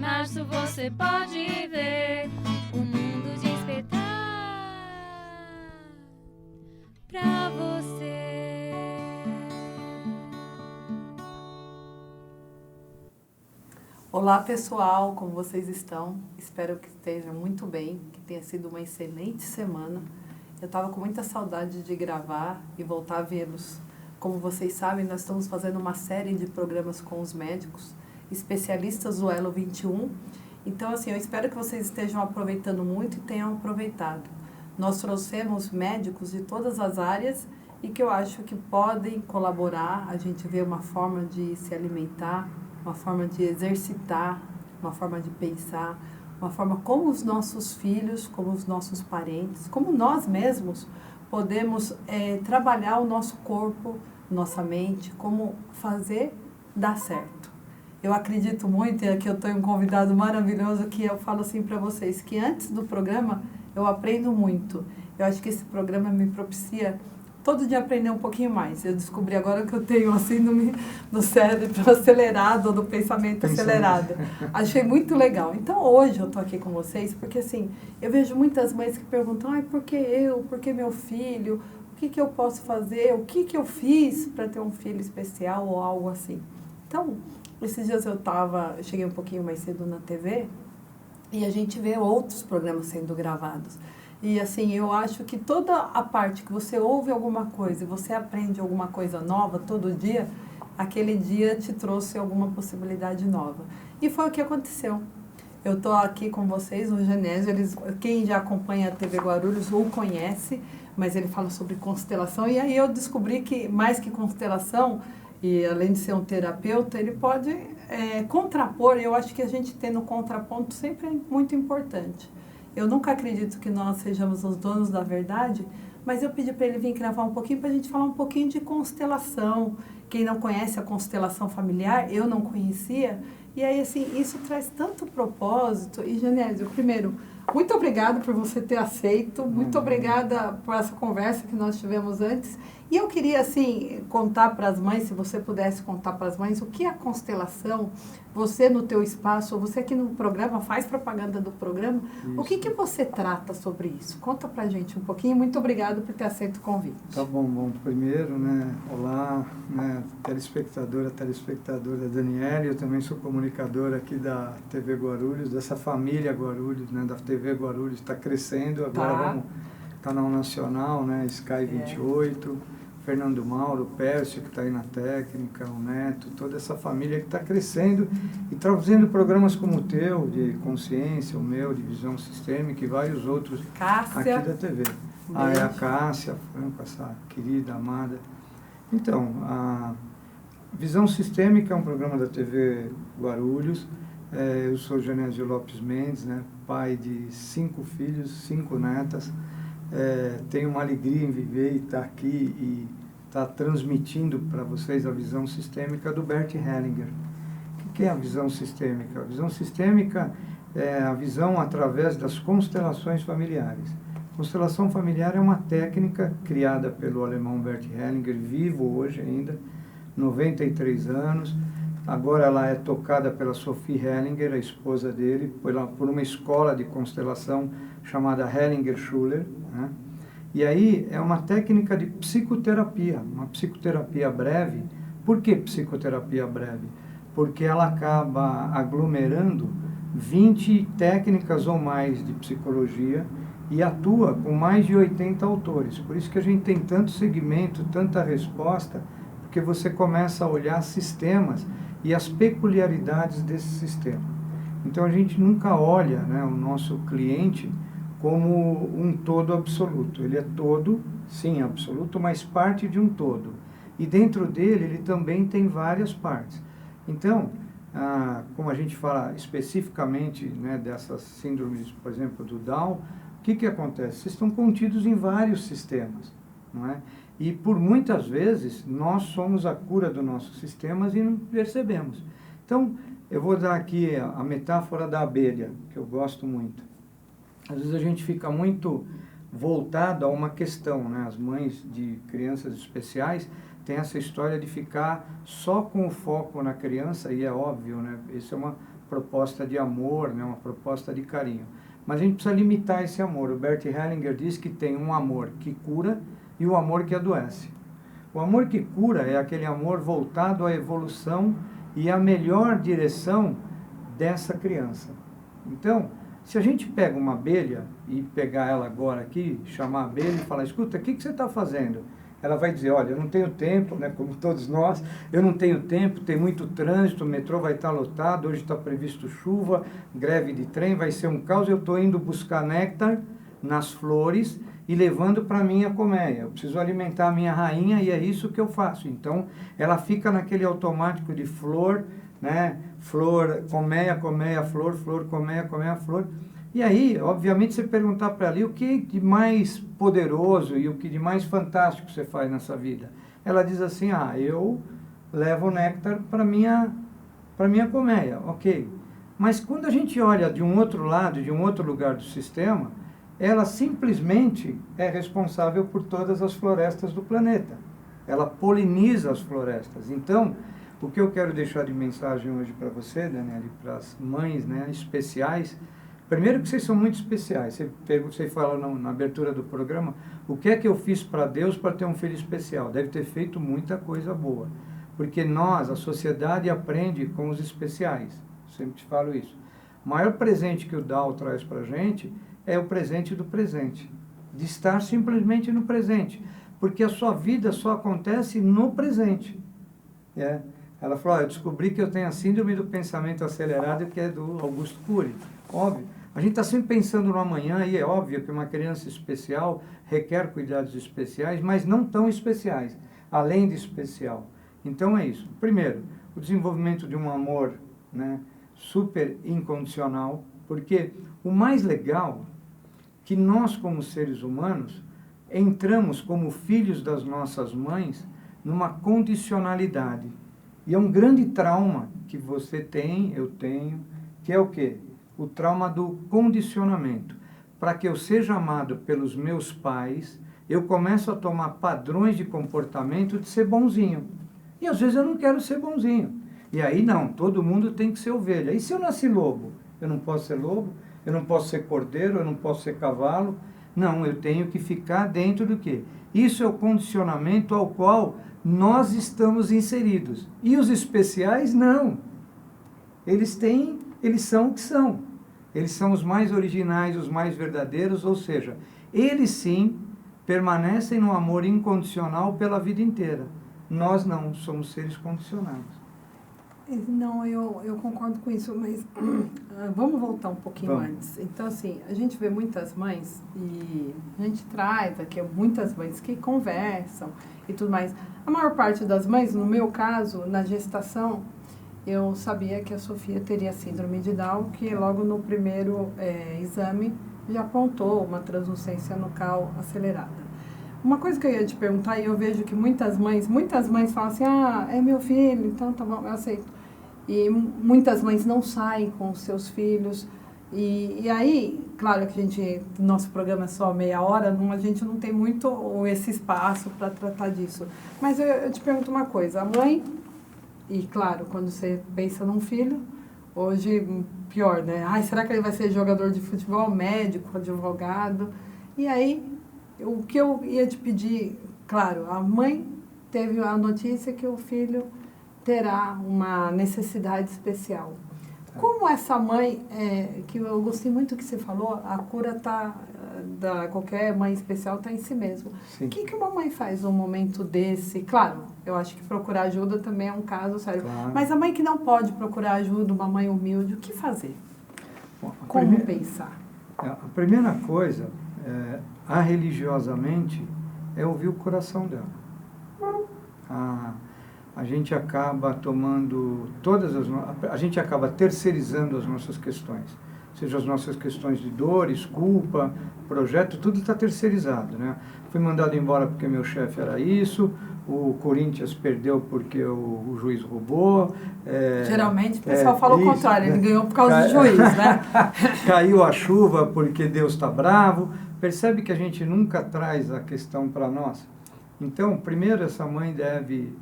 março você pode ver o mundo despertar pra você. Olá pessoal, como vocês estão? Espero que estejam muito bem, que tenha sido uma excelente semana. Eu estava com muita saudade de gravar e voltar a vê-los. Como vocês sabem, nós estamos fazendo uma série de programas com os médicos, especialistas do Elo 21. Então, assim, eu espero que vocês estejam aproveitando muito e tenham aproveitado. Nós trouxemos médicos de todas as áreas e que eu acho que podem colaborar. A gente vê uma forma de se alimentar, uma forma de exercitar, uma forma de pensar, uma forma como os nossos filhos, como os nossos parentes, como nós mesmos podemos trabalhar o nosso corpo, nossa mente, como fazer dar certo. Eu acredito muito, e aqui eu tenho um convidado maravilhoso que eu falo assim para vocês, que antes do programa eu aprendo muito. Eu acho que esse programa me propicia todo dia aprender um pouquinho mais. Eu descobri agora que eu tenho a síndrome do cérebro acelerado, do pensamento acelerado. Achei muito legal. Então hoje eu estou aqui com vocês porque assim, eu vejo muitas mães que perguntam, ai, por que eu? Por que meu filho? O que eu posso fazer? O que eu fiz para ter um filho especial ou algo assim? Então, esses dias eu cheguei um pouquinho mais cedo na TV e a gente vê outros programas sendo gravados. E assim, eu acho que toda a parte que você ouve alguma coisa e você aprende alguma coisa nova todo dia, aquele dia te trouxe alguma possibilidade nova. E foi o que aconteceu. Eu estou aqui com vocês, o Genésio, quem já acompanha a TV Guarulhos o conhece, mas ele fala sobre constelação. E aí eu descobri que, mais que constelação, e além de ser um terapeuta, ele pode contrapor. Eu acho que a gente ter no contraponto sempre é muito importante. Eu nunca acredito que nós sejamos os donos da verdade, mas eu pedi para ele vir gravar um pouquinho para a gente falar um pouquinho de constelação. Quem não conhece a constelação familiar, eu não conhecia. E aí, assim, isso traz tanto propósito. E, Genésio, primeiro, muito obrigada por você ter aceito. Muito obrigada por essa conversa que nós tivemos antes. E eu queria, assim, contar para as mães, se você pudesse contar para as mães, o que é a constelação, você no teu espaço, você aqui no programa, faz propaganda do programa, isso. O que você trata sobre isso? Conta para a gente um pouquinho. Muito obrigada por ter aceito o convite. Tá bom. Primeiro, né, olá, né, telespectadora Daniela, eu também sou comunicadora aqui da TV Guarulhos, dessa família Guarulhos, né, da TV Guarulhos, está crescendo, agora vamos, canal nacional, né, Sky 28, Fernando Mauro, o Pércio, que está aí na técnica, o Neto, toda essa família que está crescendo e trazendo programas como o teu, de consciência, o meu, de visão sistêmica e vários outros Cássia. Aqui da TV. É a Cássia Franco, essa querida, amada. Então, a Visão Sistêmica é um programa da TV Guarulhos. Eu sou Genésio Lopes Mendes, né, pai de 5 filhos, 5 netas. Tenho uma alegria em viver e estar aqui e estar transmitindo para vocês a visão sistêmica do Bert Hellinger. O que é a visão sistêmica? A visão sistêmica é a visão através das constelações familiares. Constelação familiar é uma técnica criada pelo alemão Bert Hellinger, vivo hoje ainda, 93 anos. Agora ela é tocada pela Sophie Hellinger, a esposa dele, por uma escola de constelação chamada Hellinger Schuller, né? E aí é uma técnica de psicoterapia, uma psicoterapia breve. Por que psicoterapia breve? Porque ela acaba aglomerando 20 técnicas ou mais de psicologia e atua com mais de 80 autores. Por isso que a gente tem tanto segmento, tanta resposta, porque você começa a olhar sistemas e as peculiaridades desse sistema. Então a gente nunca olha, né, o nosso cliente como um todo absoluto. Ele é todo, sim, absoluto, mas parte de um todo. E dentro dele, ele também tem várias partes. Então, como a gente fala especificamente, né, dessas síndromes, por exemplo, do Down, o que acontece? Vocês estão contidos em vários sistemas, não é? E por muitas vezes, nós somos a cura dos nossos sistemas e não percebemos. Então, eu vou dar aqui a metáfora da abelha, que eu gosto muito. Às vezes a gente fica muito voltado a uma questão, né? As mães de crianças especiais têm essa história de ficar só com o foco na criança, e é óbvio, né? Isso é uma proposta de amor, né, uma proposta de carinho. Mas a gente precisa limitar esse amor. O Bert Hellinger diz que tem um amor que cura e o amor que adoece. O amor que cura é aquele amor voltado à evolução e à melhor direção dessa criança. Então, se a gente pega uma abelha e pegar ela agora aqui, chamar a abelha e falar, escuta, o que você está fazendo? Ela vai dizer, olha, eu não tenho tempo, né, como todos nós, eu não tenho tempo, tem muito trânsito, o metrô vai estar lotado, hoje está previsto chuva, greve de trem, vai ser um caos, eu estou indo buscar néctar nas flores e levando para a minha colmeia. Eu preciso alimentar a minha rainha e é isso que eu faço. Então, ela fica naquele automático de flor, né, flor, colmeia, colmeia, flor, flor, colmeia, colmeia, flor. E aí, obviamente, você perguntar para ela, o que de mais poderoso e o que de mais fantástico você faz nessa vida? Ela diz assim, eu levo néctar para minha colmeia, ok. Mas quando a gente olha de um outro lado, de um outro lugar do sistema, ela simplesmente é responsável por todas as florestas do planeta. Ela poliniza as florestas. Então, o que eu quero deixar de mensagem hoje para você, Daniele, para as mães, né, especiais. Primeiro que vocês são muito especiais. Você fala na abertura do programa, o que é que eu fiz para Deus para ter um filho especial? Deve ter feito muita coisa boa. Porque nós, a sociedade, aprende com os especiais. Sempre te falo isso. O maior presente que o Dow traz para a gente é o presente do presente. De estar simplesmente no presente. Porque a sua vida só acontece no presente. Ela falou, eu descobri que eu tenho a síndrome do pensamento acelerado, que é do Augusto Cury. Óbvio. A gente está sempre pensando no amanhã, e é óbvio que uma criança especial requer cuidados especiais, mas não tão especiais, além de especial. Então é isso. Primeiro, o desenvolvimento de um amor, né, super incondicional, porque o mais legal que nós, como seres humanos, entramos como filhos das nossas mães numa condicionalidade. E é um grande trauma que você tem, eu tenho, que é o quê? O trauma do condicionamento. Para que eu seja amado pelos meus pais, eu começo a tomar padrões de comportamento de ser bonzinho. E às vezes eu não quero ser bonzinho. E aí não, todo mundo tem que ser ovelha. E se eu nasci lobo? Eu não posso ser lobo? Eu não posso ser cordeiro? Eu não posso ser cavalo? Não, eu tenho que ficar dentro do quê? Isso é o condicionamento ao qual nós estamos inseridos. E os especiais, não. Eles são o que são. Eles são os mais originais, os mais verdadeiros, ou seja, eles sim permanecem no amor incondicional pela vida inteira. Nós não, somos seres condicionados. Não, eu concordo com isso, mas vamos voltar um pouquinho antes. Então, assim, a gente vê muitas mães e a gente traz aqui muitas mães que conversam e tudo mais. A maior parte das mães, no meu caso, na gestação, eu sabia que a Sofia teria síndrome de Down, que logo no primeiro exame já apontou uma translucência nucal acelerada. Uma coisa que eu ia te perguntar, e eu vejo que muitas mães falam assim, é meu filho, então tá bom, eu aceito. E muitas mães não saem com os seus filhos. E aí, claro que nosso programa é só meia hora, a gente não tem muito esse espaço para tratar disso. Mas eu te pergunto uma coisa, a mãe, e claro, quando você pensa num filho, hoje pior, né? Será que ele vai ser jogador de futebol, médico, advogado? E aí, o que eu ia te pedir, claro, a mãe teve a notícia que o filho terá uma necessidade especial. Como essa mãe, que eu gostei muito que você falou, a cura qualquer mãe especial está em si mesmo. O que uma mãe faz num momento desse? Claro, eu acho que procurar ajuda também é um caso sério. Claro. Mas a mãe que não pode procurar ajuda, uma mãe humilde, o que fazer? Bom, como pensar? A primeira coisa, religiosamente, é ouvir o coração dela. A gente acaba a gente acaba terceirizando as nossas questões. Seja as nossas questões de dores, culpa, projeto, tudo está terceirizado, né? Fui mandado embora porque meu chefe era isso, o Corinthians perdeu porque o juiz roubou. Geralmente o pessoal fala o contrário, ele ganhou por causa do juiz, né? Caiu a chuva porque Deus está bravo. Percebe que a gente nunca traz a questão para nós? Então, primeiro essa mãe deve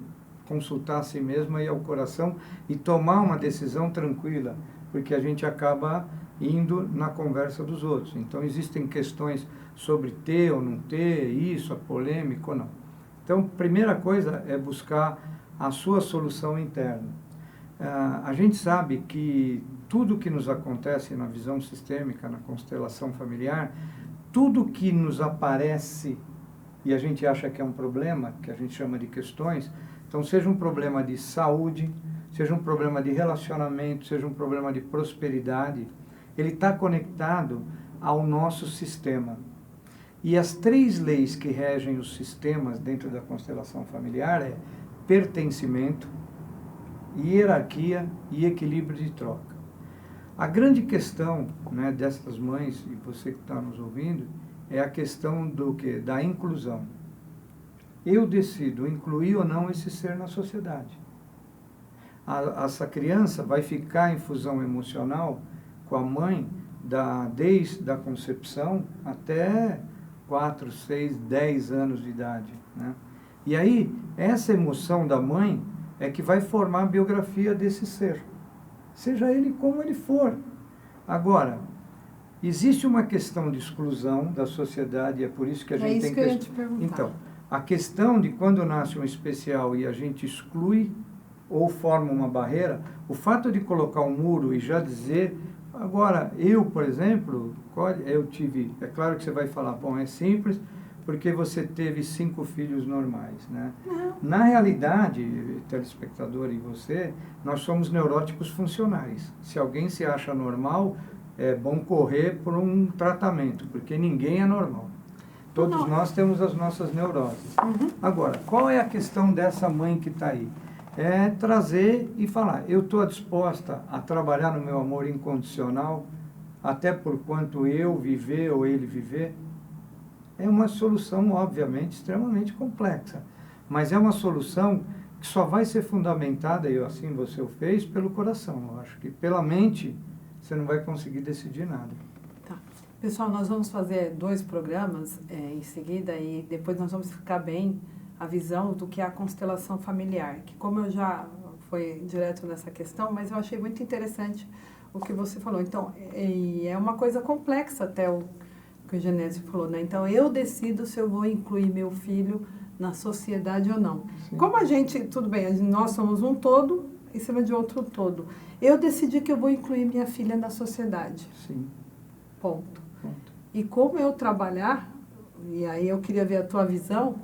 consultar a si mesma e ao coração e tomar uma decisão tranquila. porque a gente acaba indo na conversa dos outros. Então, existem questões sobre ter ou não ter, isso, a polêmica ou não. Então, primeira coisa é buscar a sua solução interna. A gente sabe que tudo que nos acontece na visão sistêmica, na constelação familiar, tudo que nos aparece e a gente acha que é um problema, que a gente chama de questões, então seja um problema de saúde, seja um problema de relacionamento, seja um problema de prosperidade, ele está conectado ao nosso sistema. E as 3 leis que regem os sistemas dentro da constelação familiar é pertencimento, hierarquia e equilíbrio de troca. A grande questão, né, dessas mães, e você que está nos ouvindo, é a questão do quê? Da inclusão. Eu decido incluir ou não esse ser na sociedade. Essa criança vai ficar em fusão emocional com a mãe desde a concepção até 4, 6, 10 anos de idade, né? E aí, essa emoção da mãe é que vai formar a biografia desse ser, seja ele como ele for. Agora, existe uma questão de exclusão da sociedade, e é por isso que a gente tem que eu ia te perguntar. Então, a questão de quando nasce um especial e a gente exclui ou forma uma barreira, o fato de colocar um muro e já dizer... Agora, eu, por exemplo, eu tive... É claro que você vai falar, bom, é simples, porque você teve 5 filhos normais, né? Não. Na realidade, telespectador e você, nós somos neuróticos funcionais. Se alguém se acha normal, é bom correr por um tratamento, porque ninguém é normal. Todos nós temos as nossas neuroses. Uhum. Agora, qual é a questão dessa mãe que está aí? É trazer e falar, eu estou disposta a trabalhar no meu amor incondicional, até por quanto eu viver ou ele viver. É uma solução, obviamente, extremamente complexa, mas é uma solução que só vai ser fundamentada, e assim você o fez, pelo coração. Eu acho que pela mente você não vai conseguir decidir nada. Tá. Pessoal, nós vamos fazer 2 programas em seguida e depois nós vamos ficar bem a visão do que é a constelação familiar, que como eu já fui direto nessa questão, mas eu achei muito interessante o que você falou. Então, é uma coisa complexa até o que o Genésio falou, né? Então, eu decido se eu vou incluir meu filho na sociedade ou não. Sim. Como a gente, tudo bem, nós somos um todo em cima de outro todo. Eu decidi que eu vou incluir minha filha na sociedade. Sim. Ponto. Ponto. E como eu trabalhar, e aí eu queria ver a tua visão,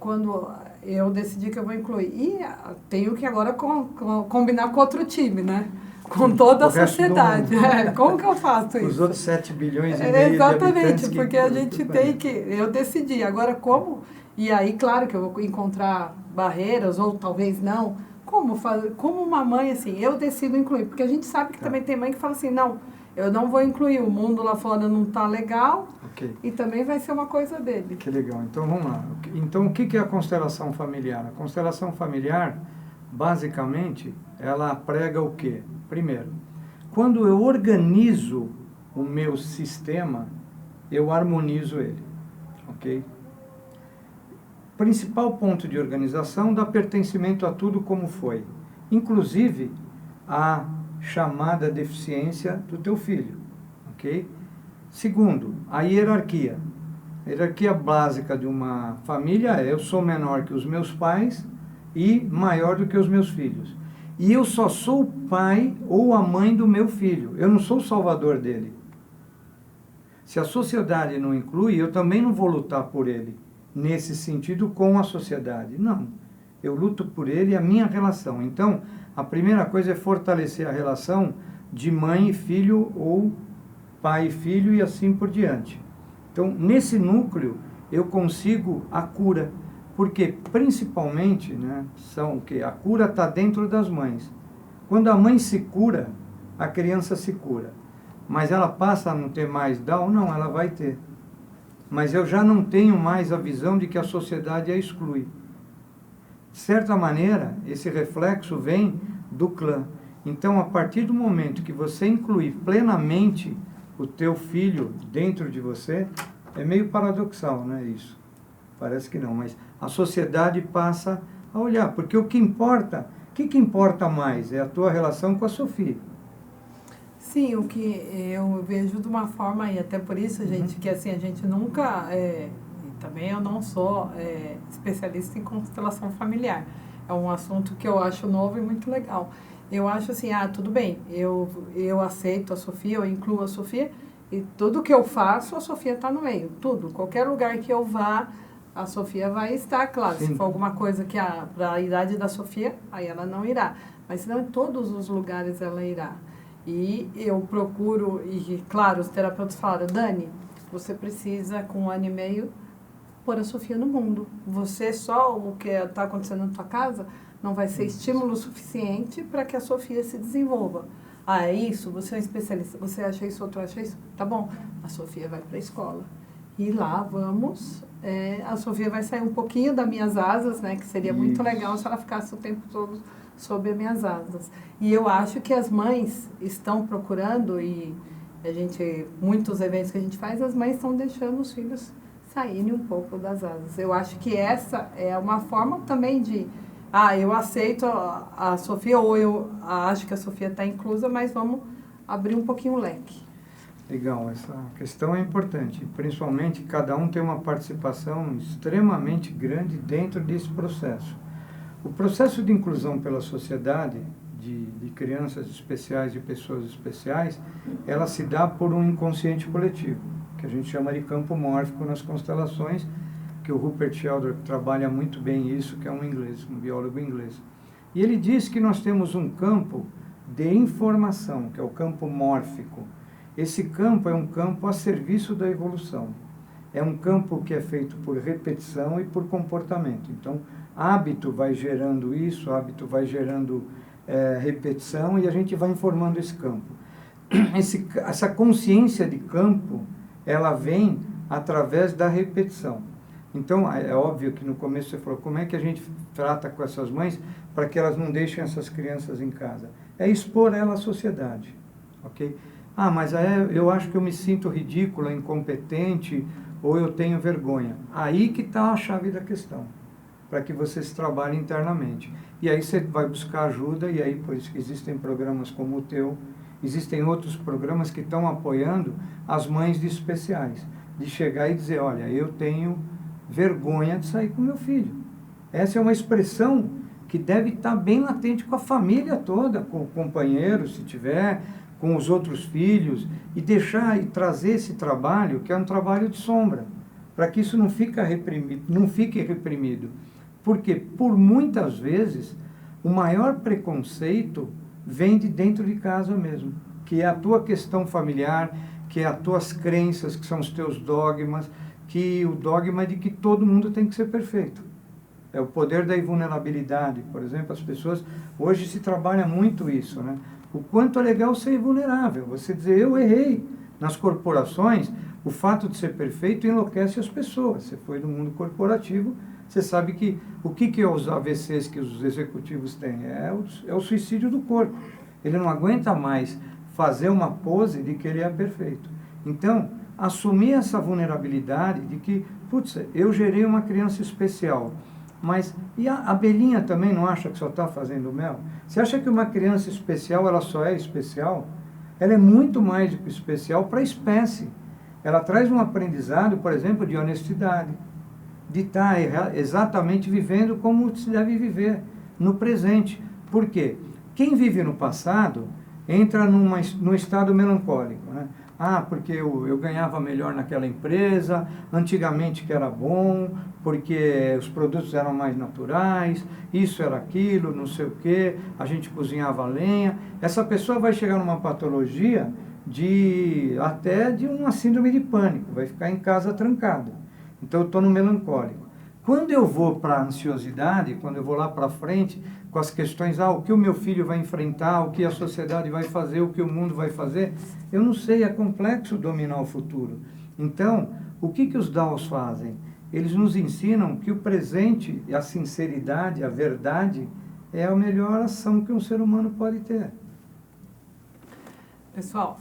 quando eu decidi que eu vou incluir. E tenho que agora combinar com outro time, né? Com toda a sociedade. Como que eu faço isso? Os outros 7 bilhões e meio de exatamente, habitantes porque a gente tem que... Eu decidi. Agora, como... E aí, claro que eu vou encontrar barreiras, ou talvez não. Como fazer? Como uma mãe, assim, eu decido incluir. Porque a gente sabe que também tem mãe que fala assim, não, eu não vou incluir, o mundo lá fora não está legal, e também vai ser uma coisa dele. Que legal. Então, vamos lá. Então, o que é a constelação familiar? A constelação familiar, basicamente, ela prega o quê? Primeiro, quando eu organizo o meu sistema, eu harmonizo ele, ok? Principal ponto de organização dá pertencimento a tudo como foi, inclusive a chamada deficiência do teu filho, ok? Segundo, a hierarquia. A hierarquia básica de uma família é: eu sou menor que os meus pais e maior do que os meus filhos. E eu só sou o pai ou a mãe do meu filho, eu não sou o salvador dele. Se a sociedade não inclui, eu também não vou lutar por ele, nesse sentido com a sociedade. Não, eu luto por ele e a minha relação. Então, a primeira coisa é fortalecer a relação de mãe e filho ou pai e filho e assim por diante. Então, nesse núcleo, eu consigo a cura, porque principalmente, né, a cura está dentro das mães. Quando a mãe se cura, a criança se cura. Mas ela passa a não ter mais Down? Não, ela vai ter. Mas eu já não tenho mais a visão de que a sociedade a exclui. De certa maneira, esse reflexo vem do clã. Então, a partir do momento que você incluir plenamente o teu filho dentro de você, é meio paradoxal, né, isso? Parece que não, mas a sociedade passa a olhar, porque o que importa mais é a tua relação com a Sofia. Sim, o que eu vejo de uma forma, e até por isso, gente, que assim, a gente nunca, e também eu não sou especialista em constelação familiar. É um assunto que eu acho novo e muito legal. Eu acho assim, tudo bem, eu aceito a Sofia, eu incluo a Sofia, e tudo que eu faço, a Sofia está no meio, tudo. Qualquer lugar que eu vá, a Sofia vai estar, claro. Sim. Se for alguma coisa que para a idade da Sofia, aí ela não irá. Mas senão em todos os lugares ela irá. E eu procuro, e claro, os terapeutas falaram, Dani, você precisa, com 1 ano e meio, pôr a Sofia no mundo. Você só, o que está acontecendo na tua casa, não vai ser estímulo suficiente para que a Sofia se desenvolva. É isso, você é um especialista, você acha isso, outro acha isso? Tá bom, a Sofia vai para a escola. E lá vamos, a Sofia vai sair um pouquinho das minhas asas, né, que seria muito legal se ela ficasse o tempo todo sob as minhas asas. E eu acho que as mães estão procurando, e muitos eventos que a gente faz, as mães estão deixando os filhos saírem um pouco das asas. Eu acho que essa é uma forma também de, eu aceito a Sofia, ou eu acho que a Sofia está inclusa, mas vamos abrir um pouquinho o leque. Legal, essa questão é importante, principalmente cada um tem uma participação extremamente grande dentro desse processo. O processo de inclusão pela sociedade de crianças especiais e pessoas especiais, ela se dá por um inconsciente coletivo, que a gente chama de campo mórfico nas constelações, que o Rupert Sheldrake trabalha muito bem isso, que é um inglês, um biólogo inglês. E ele diz que nós temos um campo de informação, que é o campo mórfico. Esse campo é um campo a serviço da evolução. É um campo que é feito por repetição e por comportamento. Então, hábito vai gerando isso, hábito vai gerando repetição, e a gente vai informando esse campo. Essa consciência de campo, ela vem através da repetição. Então, é óbvio que no começo você falou, como é que a gente trata com essas mães para que elas não deixem essas crianças em casa? É expor ela à sociedade, ok? Mas eu acho que eu me sinto ridícula, incompetente, ou eu tenho vergonha. Aí que está a chave da questão, para que vocês trabalhem internamente. E aí você vai buscar ajuda, e aí por isso que existem programas como o teu, existem outros programas que estão apoiando as mães de especiais, de chegar e dizer, olha, eu tenho vergonha de sair com meu filho. Essa é uma expressão que deve estar bem latente com a família toda, com o companheiro, se tiver, com os outros filhos, e deixar e trazer esse trabalho, que é um trabalho de sombra, para que isso não fique reprimido. Porque, por muitas vezes, o maior preconceito vem de dentro de casa mesmo, que é a tua questão familiar, que é as tuas crenças, que são os teus dogmas, que o dogma é de que todo mundo tem que ser perfeito. É o poder da invulnerabilidade, por exemplo, as pessoas, hoje se trabalha muito isso, né? O quanto é legal ser vulnerável, você dizer, eu errei. Nas corporações, o fato de ser perfeito enlouquece as pessoas. Você foi do mundo corporativo, você sabe que o que é os AVCs que os executivos têm? É o suicídio do corpo. Ele não aguenta mais fazer uma pose de que ele é perfeito. Então, assumir essa vulnerabilidade de que, putz, eu gerei uma criança especial, mas e a abelhinha também não acha que só está fazendo mel? Você acha que uma criança especial, ela só é especial? Ela é muito mais do que especial para a espécie. Ela traz um aprendizado, por exemplo, de honestidade, de estar exatamente vivendo como se deve viver no presente. Por quê? Quem vive no passado entra num estado melancólico, né? Porque eu ganhava melhor naquela empresa, antigamente que era bom, porque os produtos eram mais naturais, isso era aquilo, não sei o quê, a gente cozinhava a lenha. Essa pessoa vai chegar numa patologia até de uma síndrome de pânico, vai ficar em casa trancado. Então eu estou no melancólico. Quando eu vou para a ansiosidade, quando eu vou lá para frente com as questões, o que o meu filho vai enfrentar, o que a sociedade vai fazer, o que o mundo vai fazer, eu não sei, é complexo dominar o futuro. Então, o que os DAOs fazem? Eles nos ensinam que o presente, a sinceridade, a verdade, é a melhor ação que um ser humano pode ter. Pessoal,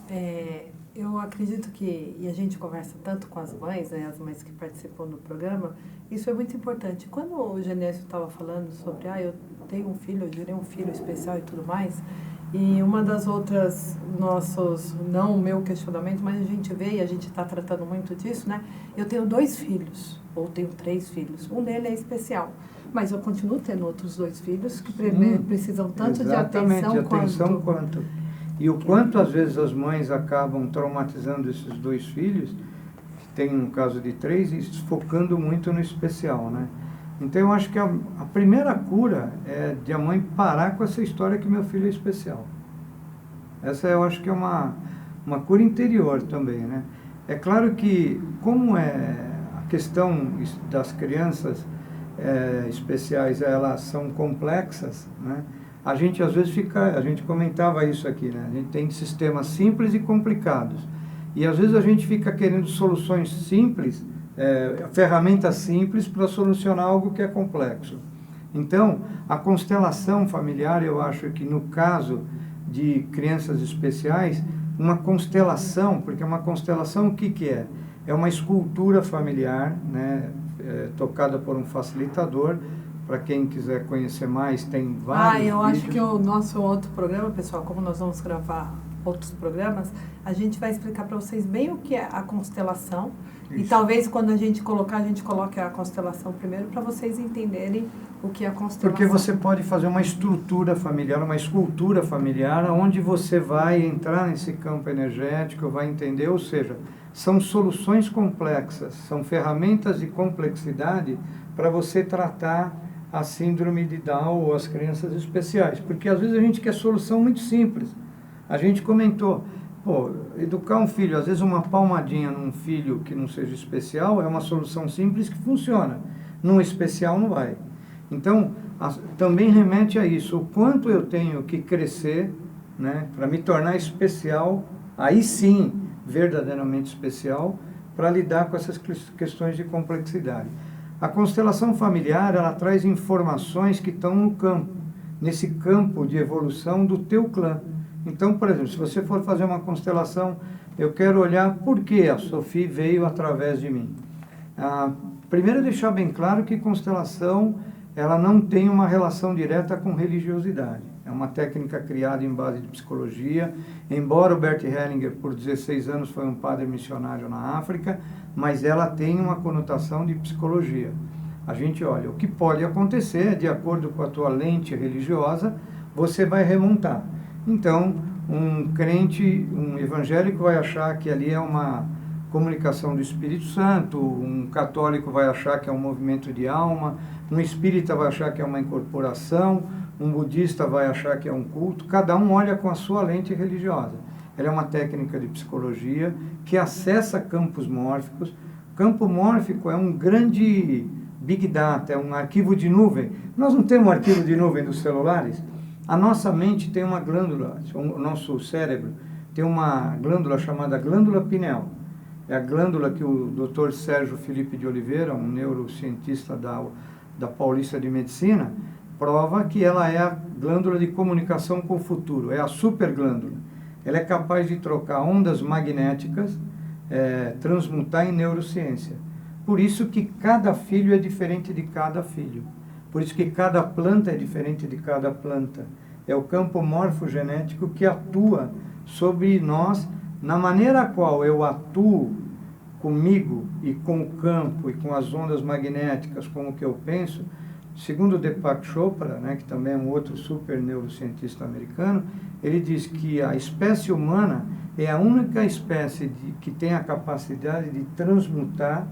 eu acredito que, e a gente conversa tanto com as mães, né, as mães que participam do programa, isso é muito importante. Quando o Genésio estava falando sobre, eu tenho um filho, eu gerei um filho especial e tudo mais, E uma das outras nossos, não o meu questionamento, mas a gente vê e a gente está tratando muito disso, né? Eu tenho 2 filhos, ou tenho 3 filhos. Um deles é especial, mas eu continuo tendo outros 2 filhos que precisam tanto de atenção quanto. E o quanto às vezes as mães acabam traumatizando esses 2 filhos, que tem um caso de 3, e focando muito no especial, né? Então eu acho que a primeira cura é de a mãe parar com essa história que meu filho é especial. Essa eu acho que é uma cura interior também, né? É claro que, como é a questão das crianças especiais, elas são complexas, né? A gente às vezes a gente comentava isso aqui, né? A gente tem sistemas simples e complicados. E às vezes a gente fica querendo soluções simples, ferramentas simples para solucionar algo que é complexo. Então, a constelação familiar, eu acho que no caso de crianças especiais, uma constelação, porque uma constelação o que é? É uma escultura familiar, né, tocada por um facilitador. Para quem quiser conhecer mais, tem vários eu vídeos. acho que o nosso outro programa, pessoal, como nós vamos gravar outros programas, a gente vai explicar para vocês bem o que é a constelação. Isso. E talvez quando a gente coloque a constelação primeiro para vocês entenderem o que é a constelação. Porque você pode fazer uma estrutura familiar, uma escultura familiar, onde você vai entrar nesse campo energético, vai entender, ou seja, são soluções complexas, são ferramentas de complexidade para você tratar a síndrome de Down ou as crianças especiais. Porque às vezes a gente quer solução muito simples. A gente comentou, educar um filho, às vezes uma palmadinha num filho que não seja especial é uma solução simples que funciona. Num especial não vai. Então, também remete a isso, o quanto eu tenho que crescer, né, para me tornar especial, aí sim, verdadeiramente especial, para lidar com essas questões de complexidade. A constelação familiar, ela traz informações que estão no campo, nesse campo de evolução do teu clã. Então, por exemplo, se você for fazer uma constelação, eu quero olhar por que a Sophie veio através de mim. Primeiro, deixar bem claro que constelação, ela não tem uma relação direta com religiosidade. É uma técnica criada em base de psicologia, embora o Bert Hellinger, por 16 anos, foi um padre missionário na África, mas ela tem uma conotação de psicologia. A gente olha, o que pode acontecer, de acordo com a tua lente religiosa, você vai remontar. Então, um crente, um evangélico vai achar que ali é uma comunicação do Espírito Santo, um católico vai achar que é um movimento de alma, um espírita vai achar que é uma incorporação, um budista vai achar que é um culto, cada um olha com a sua lente religiosa. Ela é uma técnica de psicologia que acessa campos mórficos. Campo mórfico é um grande big data, é um arquivo de nuvem. Nós não temos um arquivo de nuvem dos celulares? A nossa mente tem uma glândula, o nosso cérebro tem uma glândula chamada glândula pineal. É a glândula que o Dr. Sérgio Felipe de Oliveira, um neurocientista da Paulista de Medicina, prova que ela é a glândula de comunicação com o futuro, é a superglândula. Ela é capaz de trocar ondas magnéticas, transmutar em neurociência. Por isso que cada filho é diferente de cada filho. Por isso que cada planta é diferente de cada planta. É o campo morfogenético que atua sobre nós, na maneira a qual eu atuo comigo e com o campo e com as ondas magnéticas, com o que eu penso. Segundo Deepak Chopra, né, que também é um outro super neurocientista americano, ele diz que a espécie humana é a única espécie que tem a capacidade de transmutar,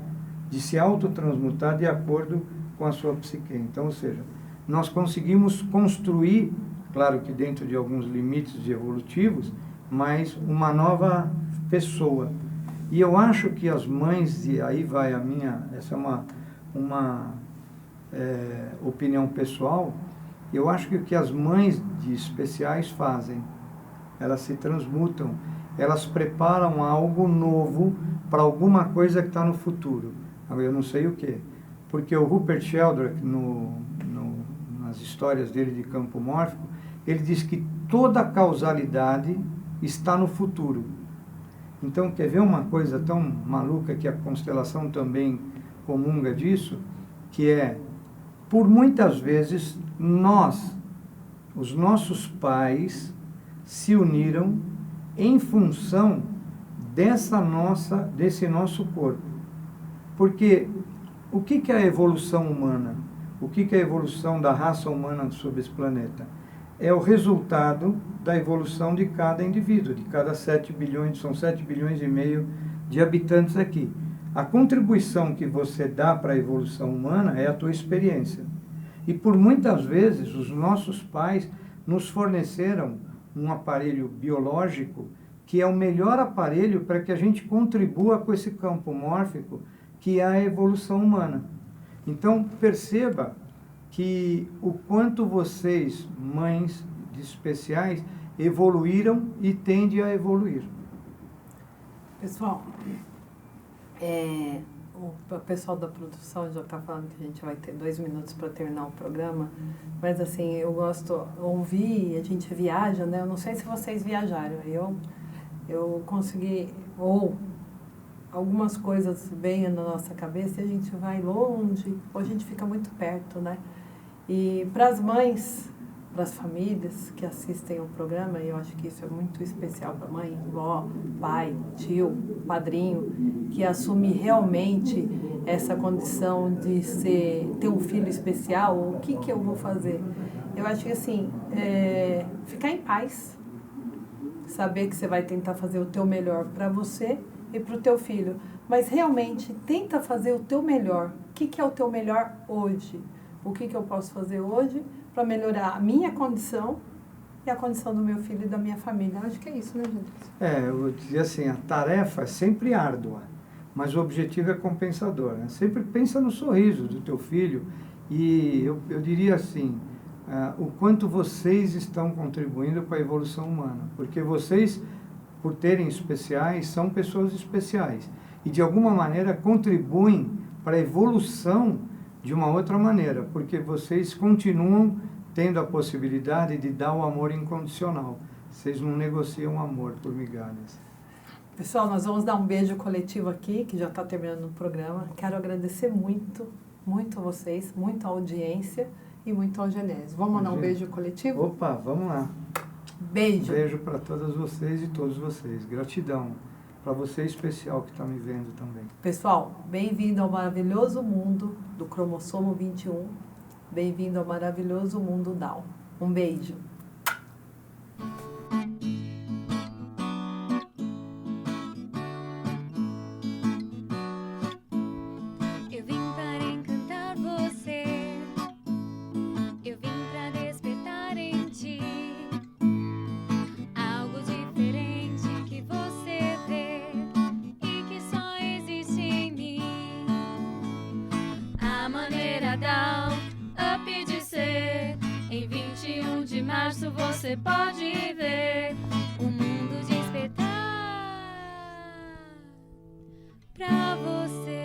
de se autotransmutar de acordo com a sua psique. Então, ou seja, nós conseguimos construir, claro que dentro de alguns limites evolutivos, mas uma nova pessoa. E eu acho que as mães, e aí vai essa é uma opinião pessoal, eu acho que o que as mães de especiais fazem, elas se transmutam, elas preparam algo novo para alguma coisa que está no futuro. Eu não sei o que. Porque o Rupert Sheldrake, nas histórias dele de campo mórfico, ele diz que toda causalidade está no futuro. Então, quer ver uma coisa tão maluca que a constelação também comunga disso? Que é, por muitas vezes, os nossos pais, se uniram em função desse nosso corpo. Porque o que é a evolução humana? O que é a evolução da raça humana sobre esse planeta? É o resultado da evolução de cada indivíduo, de cada 7 bilhões, são 7 bilhões e meio de habitantes aqui. A contribuição que você dá para a evolução humana é a tua experiência. E por muitas vezes os nossos pais nos forneceram um aparelho biológico que é o melhor aparelho para que a gente contribua com esse campo mórfico que é a evolução humana. Então perceba que o quanto vocês, mães especiais, evoluíram e tendem a evoluir. Pessoal, o pessoal da produção já está falando que a gente vai ter 2 minutos para terminar o programa, mas assim, eu gosto de ouvir, a gente viaja, né? Eu não sei se vocês viajaram, eu consegui, ou algumas coisas vêm na nossa cabeça e a gente vai longe, ou a gente fica muito perto, né? E para as mães, para as famílias que assistem o programa, eu acho que isso é muito especial para a mãe, vó, pai, tio, padrinho, que assume realmente essa condição de ter um filho especial, o que eu vou fazer? Eu acho que assim, ficar em paz, saber que você vai tentar fazer o teu melhor para você e para o teu filho, mas realmente tenta fazer o teu melhor. O que é o teu melhor hoje? O que eu posso fazer hoje para melhorar a minha condição e a condição do meu filho e da minha família? Eu acho que é isso, né, gente? Eu vou dizer assim, a tarefa é sempre árdua, mas o objetivo é compensador, né? Sempre pensa no sorriso do teu filho e eu diria assim, o quanto vocês estão contribuindo para a evolução humana, porque vocês, por terem especiais, são pessoas especiais e de alguma maneira contribuem para a evolução de uma outra maneira, porque vocês continuam tendo a possibilidade de dar o amor incondicional. Vocês não negociam amor por migalhas. Pessoal, nós vamos dar um beijo coletivo aqui, que já está terminando o programa. Quero agradecer muito, muito a vocês, muito a audiência e muito ao Genésio. Vamos mandar um beijo coletivo? Opa, vamos lá. Beijo. Beijo para todas vocês e todos vocês. Gratidão. Para você especial que está me vendo também. Pessoal, bem-vindo ao maravilhoso mundo do cromossomo 21. Bem-vindo ao maravilhoso mundo Down. Um beijo. Eu vim para encantar você, eu vim para despertar em ti algo diferente que você vê e que só existe em mim. A maneira Down Up de ser. Em 21 de março você pode ver o mundo despertar pra você.